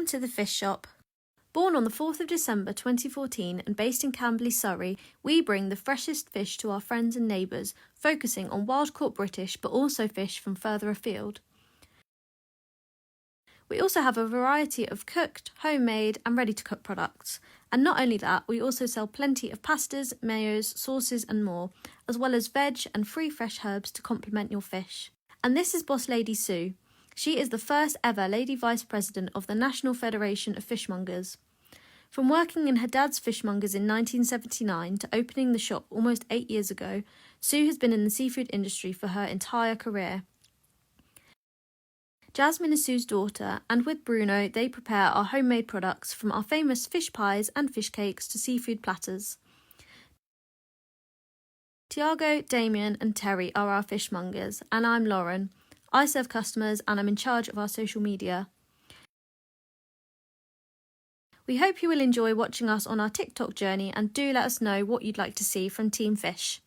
Welcome to the Fish Shop. Born on the 4th of December 2014 and based in Camberley, Surrey, we bring the freshest fish to our friends and neighbours, focusing on wild-caught British but also fish from further afield. We also have a variety of cooked, homemade and ready-to-cook products. And not only that, we also sell plenty of pastas, mayos, sauces and more, as well as veg and free fresh herbs to complement your fish. And this is Boss Lady Sue. She is the first ever Lady Vice President of the National Federation of Fishmongers. From working in her dad's fishmongers in 1979 to opening the shop almost 8 years ago, Sue has been in the seafood industry for her entire career. Jasmine is Sue's daughter, and with Bruno they prepare our homemade products from our famous fish pies and fish cakes to seafood platters. Tiago, Damien and Terry are our fishmongers, and I'm Lauren. I serve customers and I'm in charge of our social media. We hope you will enjoy watching us on our TikTok journey and do let us know what you'd like to see from Team Fish.